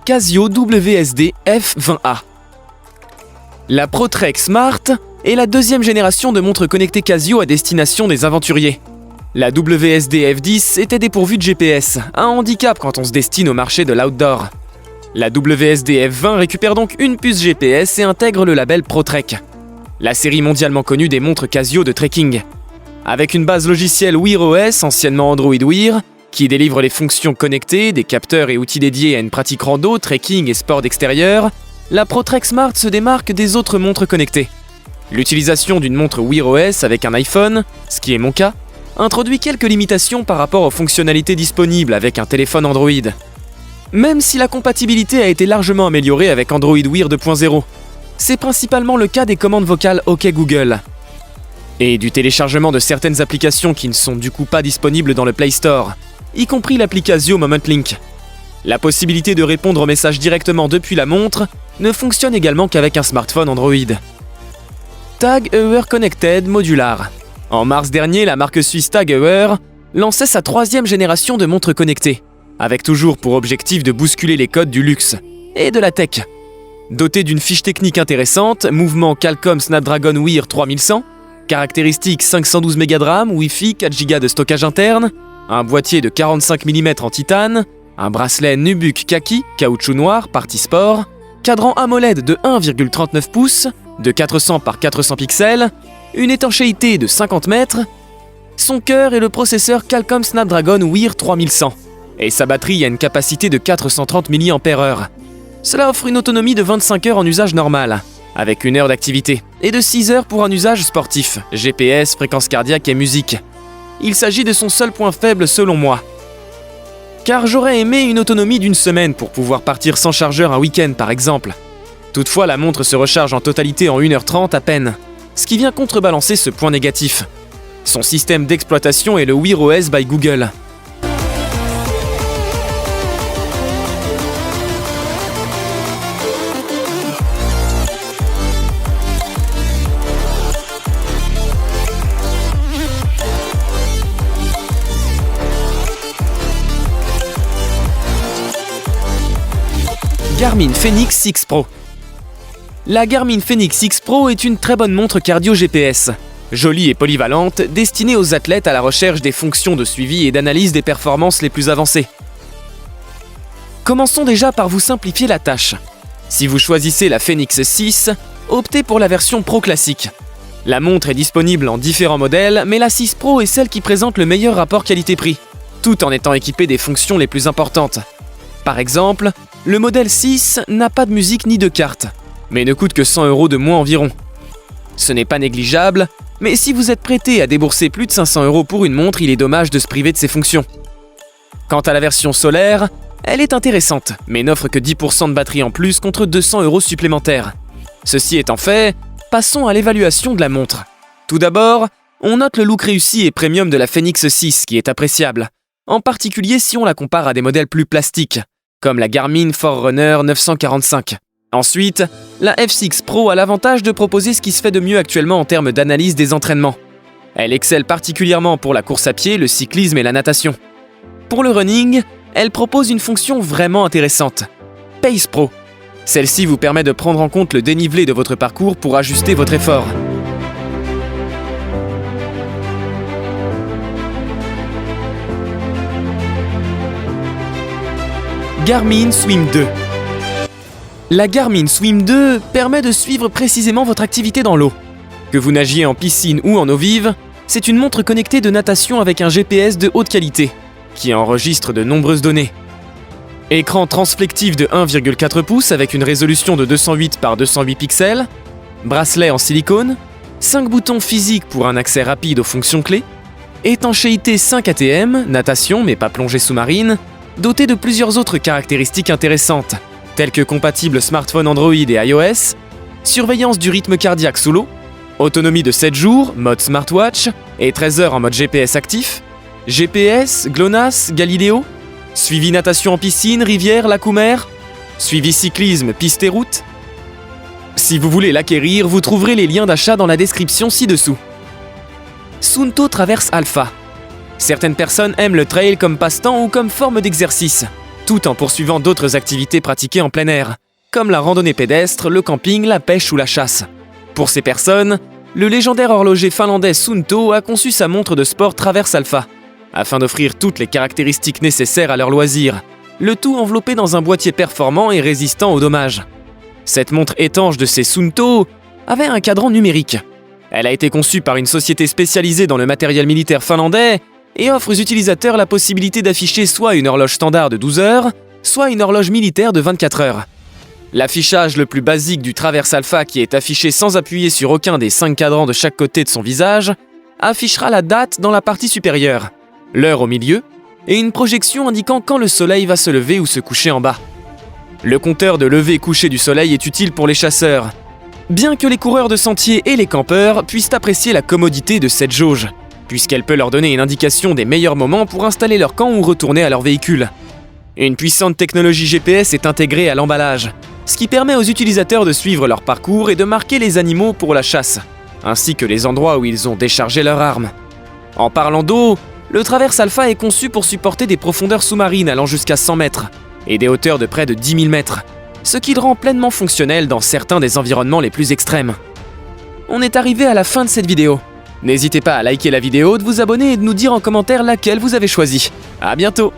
Casio WSD F20A. La ProTrek Smart est la deuxième génération de montres connectées Casio à destination des aventuriers. La WSD F10 était dépourvue de GPS, un handicap quand on se destine au marché de l'outdoor. La WSD F20 récupère donc une puce GPS et intègre le label ProTrek, la série mondialement connue des montres Casio de trekking. Avec une base logicielle Wear OS, anciennement Android Wear, qui délivre les fonctions connectées, des capteurs et outils dédiés à une pratique rando, trekking et sport d'extérieur, la ProTrek Smart se démarque des autres montres connectées. L'utilisation d'une montre Wear OS avec un iPhone, ce qui est mon cas, introduit quelques limitations par rapport aux fonctionnalités disponibles avec un téléphone Android. Même si la compatibilité a été largement améliorée avec Android Wear 2.0, c'est principalement le cas des commandes vocales OK Google et du téléchargement de certaines applications qui ne sont du coup pas disponibles dans le Play Store, y compris l'appli Casio Moment Link. La possibilité de répondre aux messages directement depuis la montre ne fonctionne également qu'avek un smartphone Android. Tag Heuer Connected Modular. En mars dernier, la marque suisse Tag Heuer lançait sa troisième génération de montres connectées, avec toujours pour objectif de bousculer les codes du luxe et de la tech. Dotée d'une fiche technique intéressante, mouvement Qualcomm Snapdragon Wear 3100, caractéristiques 512 Mb de RAM, Wi-Fi, 4 Go de stockage interne, un boîtier de 45 mm en titane, un bracelet Nubuck Kaki, caoutchouc noir, partie sport, cadran AMOLED de 1,39 pouces, de 400 par 400 pixels, une étanchéité de 50 mètres, son cœur est le processeur Qualcomm Snapdragon Wear 3100, et sa batterie a une capacité de 430 mAh. Cela offre une autonomie de 25 heures en usage normal, avec 1 heure d'activité, et de 6 heures pour un usage sportif, GPS, fréquence cardiaque et musique. Il s'agit de son seul point faible selon moi. Car j'aurais aimé une autonomie d'1 semaine pour pouvoir partir sans chargeur un week-end par exemple. Toutefois, la montre se recharge en totalité en 1h30 à peine, ce qui vient contrebalancer ce point négatif. Son système d'exploitation est le Wear OS by Google. Garmin Fenix 6 Pro. La Garmin Fenix 6 Pro est une très bonne montre cardio GPS, jolie et polyvalente, destinée aux athlètes à la recherche des fonctions de suivi et d'analyse des performances les plus avancées. Commençons déjà par vous simplifier la tâche. Si vous choisissez la Fenix 6, optez pour la version Pro classique. La montre est disponible en différents modèles, mais la 6 Pro est celle qui présente le meilleur rapport qualité-prix, tout en étant équipée des fonctions les plus importantes. Par exemple, le modèle 6 n'a pas de musique ni de carte, mais ne coûte que 100 € de moins environ. Ce n'est pas négligeable, mais si vous êtes prêté à débourser plus de 500 € pour une montre, il est dommage de se priver de ses fonctions. Quant à la version solaire, elle est intéressante, mais n'offre que 10% de batterie en plus contre 200 € supplémentaires. Ceci étant fait, passons à l'évaluation de la montre. Tout d'abord, on note le look réussi et premium de la Fenix 6 qui est appréciable, en particulier si on la compare à des modèles plus plastiques, comme la Garmin Forerunner 945. Ensuite, la F6 Pro a l'avantage de proposer ce qui se fait de mieux actuellement en termes d'analyse des entraînements. Elle excelle particulièrement pour la course à pied, le cyclisme et la natation. Pour le running, elle propose une fonction vraiment intéressante, Pace Pro. Celle-ci vous permet de prendre en compte le dénivelé de votre parcours pour ajuster votre effort. Garmin Swim 2. La Garmin Swim 2 permet de suivre précisément votre activité dans l'eau. Que vous nagiez en piscine ou en eau vive, c'est une montre connectée de natation avec un GPS de haute qualité, qui enregistre de nombreuses données. Écran transflectif de 1,4 pouces avec une résolution de 208 par 208 pixels, bracelet en silicone, 5 boutons physiques pour un accès rapide aux fonctions clés, étanchéité 5 ATM, natation mais pas plongée sous-marine, doté de plusieurs autres caractéristiques intéressantes, telles que compatible smartphone Android et iOS, surveillance du rythme cardiaque sous l'eau, autonomie de 7 jours, mode smartwatch, et 13 heures en mode GPS actif, GPS, GLONASS, Galileo, suivi natation en piscine, rivière, lac ou mer, suivi cyclisme, piste et route. Si vous voulez l'acquérir, vous trouverez les liens d'achat dans la description ci-dessous. Suunto Traverse Alpha. Certaines personnes aiment le trail comme passe-temps ou comme forme d'exercice. tout en poursuivant d'autres activités pratiquées en plein air, comme la randonnée pédestre, le camping, la pêche ou la chasse. Pour ces personnes, le légendaire horloger finlandais Suunto a conçu sa montre de sport Traverse Alpha, afin d'offrir toutes les caractéristiques nécessaires à leur loisir, le tout enveloppé dans un boîtier performant et résistant aux dommages. Cette montre étanche de chez Suunto avait un cadran numérique. Elle a été conçue par une société spécialisée dans le matériel militaire finlandais et offre aux utilisateurs la possibilité d'afficher soit une horloge standard de 12 heures, soit une horloge militaire de 24 heures. L'affichage le plus basique du Traverse Alpha, qui est affiché sans appuyer sur aucun des 5 cadrans de chaque côté de son visage, affichera la date dans la partie supérieure, l'heure au milieu, et une projection indiquant quand le soleil va se lever ou se coucher en bas. Le compteur de lever-coucher du soleil est utile pour les chasseurs, bien que les coureurs de sentiers et les campeurs puissent apprécier la commodité de cette jauge, puisqu'elle peut leur donner une indication des meilleurs moments pour installer leur camp ou retourner à leur véhicule. Une puissante technologie GPS est intégrée à l'emballage, ce qui permet aux utilisateurs de suivre leur parcours et de marquer les animaux pour la chasse, ainsi que les endroits où ils ont déchargé leurs armes. En parlant d'eau, le Traverse Alpha est conçu pour supporter des profondeurs sous-marines allant jusqu'à 100 mètres et des hauteurs de près de 10 000 mètres, ce qui le rend pleinement fonctionnel dans certains des environnements les plus extrêmes. On est arrivé à la fin de cette vidéo. N'hésitez pas à liker la vidéo, de vous abonner et de nous dire en commentaire laquelle vous avez choisi. À bientôt!